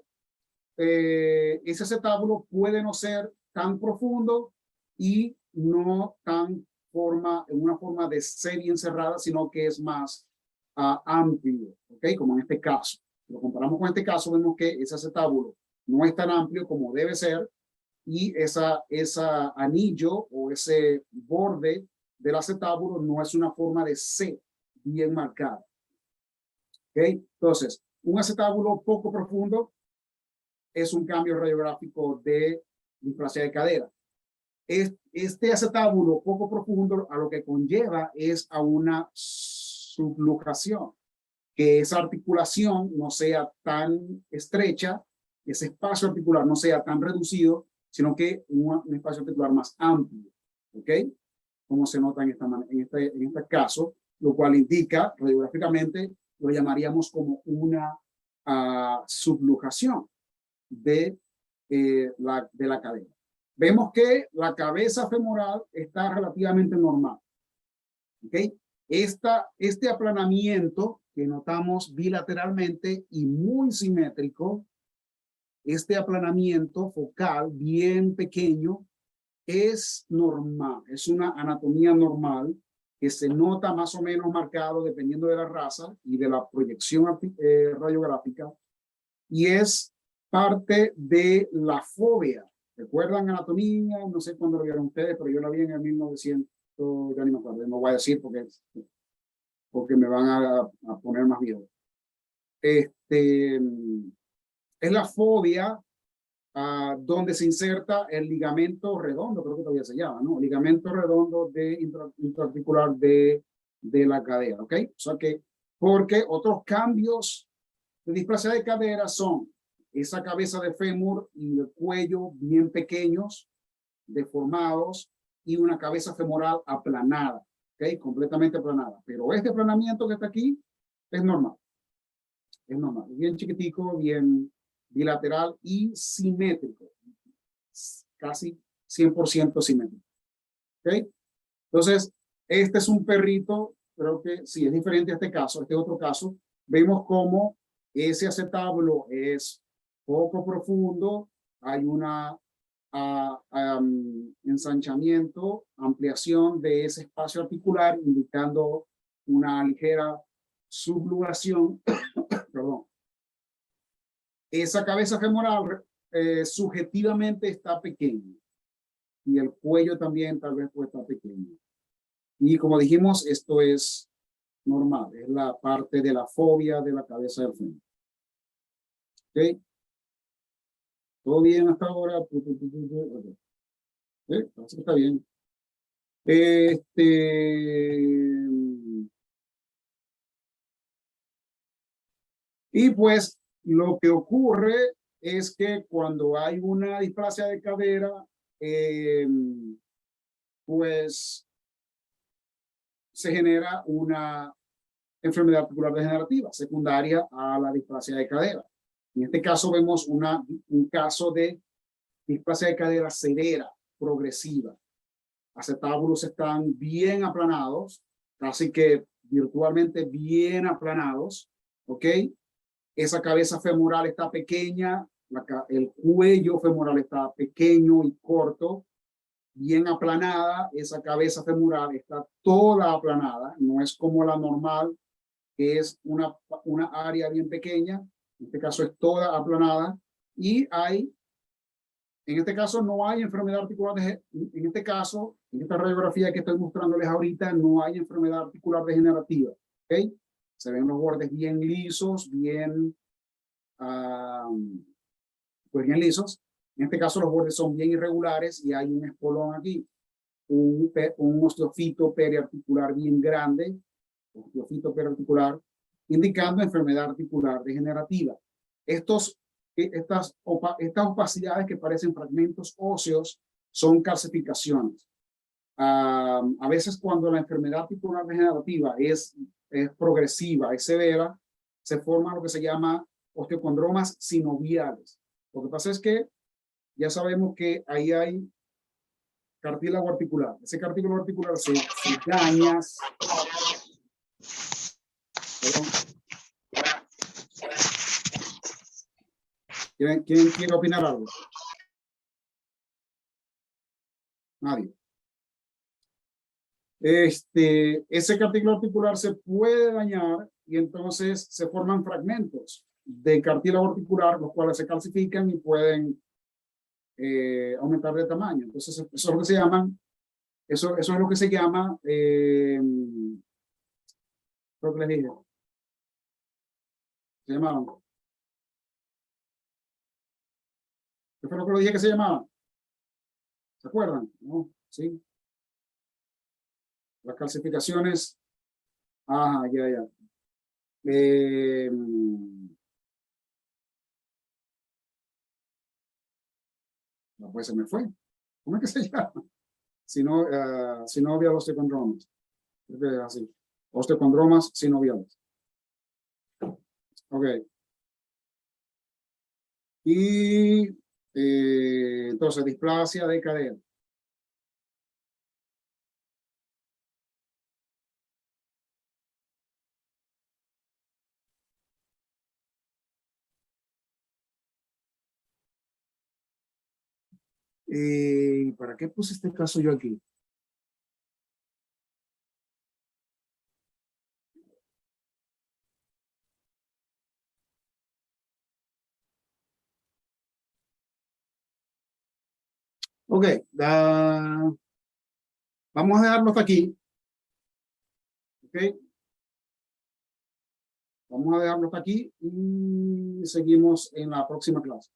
ese acetábulo puede no ser tan profundo y no tan en una forma de ser bien cerrada, sino que es más amplio, ¿ok? Como en este caso. Si lo comparamos con este caso, vemos que ese acetábulo no es tan amplio como debe ser, y esa anillo o ese borde del acetábulo no es una forma de C bien marcada. ¿Okay? Entonces, un acetábulo poco profundo es un cambio radiográfico de displasia de cadera. Este acetábulo poco profundo a lo que conlleva es a una subluxación, que esa articulación no sea tan estrecha, ese espacio articular no sea tan reducido, sino que un espacio articular más amplio, ¿ok? Como se nota en este caso, lo cual indica radiográficamente, lo llamaríamos como una subluxación de la cadera. Vemos que la cabeza femoral está relativamente normal, ¿ok? Este aplanamiento que notamos bilateralmente y muy simétrico, este aplanamiento focal bien pequeño, es normal, es una anatomía normal que se nota más o menos marcado dependiendo de la raza y de la proyección radiográfica, y es parte de la fobia. ¿Recuerdan anatomía? No sé cuándo lo vieron ustedes, pero yo la vi en el 1900, ya ni me acuerdo, no voy a decir porque me van a poner más viejo. Es la fobia donde se inserta el ligamento redondo, creo que todavía se llama, ¿no? El ligamento redondo intraarticular de la cadera, ¿ok? O sea que, porque otros cambios de displasia de cadera son esa cabeza de fémur y el cuello bien pequeños, deformados, y una cabeza femoral aplanada, ¿ok? Completamente aplanada. Pero este aplanamiento que está aquí es normal. Es normal. Bien chiquitico, bien bilateral y simétrico. Casi 100% simétrico. ¿Ok? Entonces, este es un perrito, creo que sí, es diferente a este caso. Este otro caso, vemos cómo ese acetábulo es poco profundo, hay una ensanchamiento, ampliación de ese espacio articular, indicando una ligera subluxación. Perdón. Esa cabeza femoral subjetivamente está pequeña y el cuello también tal vez puede estar pequeño. Y como dijimos, esto es normal, es la parte de la fobia de la cabeza del fémur. ¿Ok? ¿Todo bien hasta ahora? Okay. Está bien. Y pues lo que ocurre es que cuando hay una displasia de cadera, pues se genera una enfermedad articular degenerativa secundaria a la displasia de cadera. En este caso vemos un caso de displasia de cadera severa, progresiva. Acetábulos están bien aplanados, casi que virtualmente bien aplanados, ¿ok? Esa cabeza femoral está pequeña, el cuello femoral está pequeño y corto, bien aplanada, esa cabeza femoral está toda aplanada, no es como la normal, que es una área bien pequeña, en este caso es toda aplanada, y en este caso no hay enfermedad articular, en este caso, en esta radiografía que estoy mostrándoles ahorita, no hay enfermedad articular degenerativa, ¿ok? Se ven los bordes bien lisos, pues bien lisos. En este caso los bordes son bien irregulares y hay un espolón aquí, un osteofito periarticular bien grande, osteofito periarticular, indicando enfermedad articular degenerativa. Estas opacidades que parecen fragmentos óseos son calcificaciones. A veces cuando la enfermedad articular degenerativa es progresiva, es severa, se forman lo que se llama osteocondromas sinoviales. Lo que pasa es que ya sabemos que ahí hay cartílago articular. Ese cartílago articular se daña. ¿Quién quiere opinar algo? Nadie. Ese cartílago articular se puede dañar y entonces se forman fragmentos. de cartílago articular, los cuales se calcifican y pueden aumentar de tamaño. Entonces, eso es lo que se llaman, eso es lo que se llama, lo que les dije, se llamaban. ¿Qué fue lo que le dije que se llamaba? ¿Se acuerdan? ¿No? Sí. Las calcificaciones. Ajá, ya. No, pues se me fue. ¿Cómo es que se llama? Sinovial osteocondromas. Creo que es así. Osteocondromas sinoviales. Ok. Y entonces, displasia de cadera. ¿Para qué puse este caso yo aquí? Ok, vamos a dejarlo hasta aquí. Ok, vamos a dejarlo hasta aquí y seguimos en la próxima clase.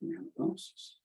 Entonces.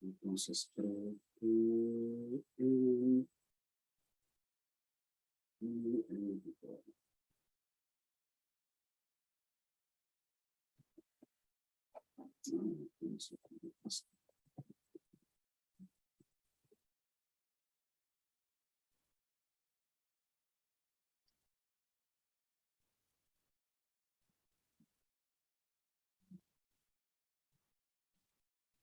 Entonces,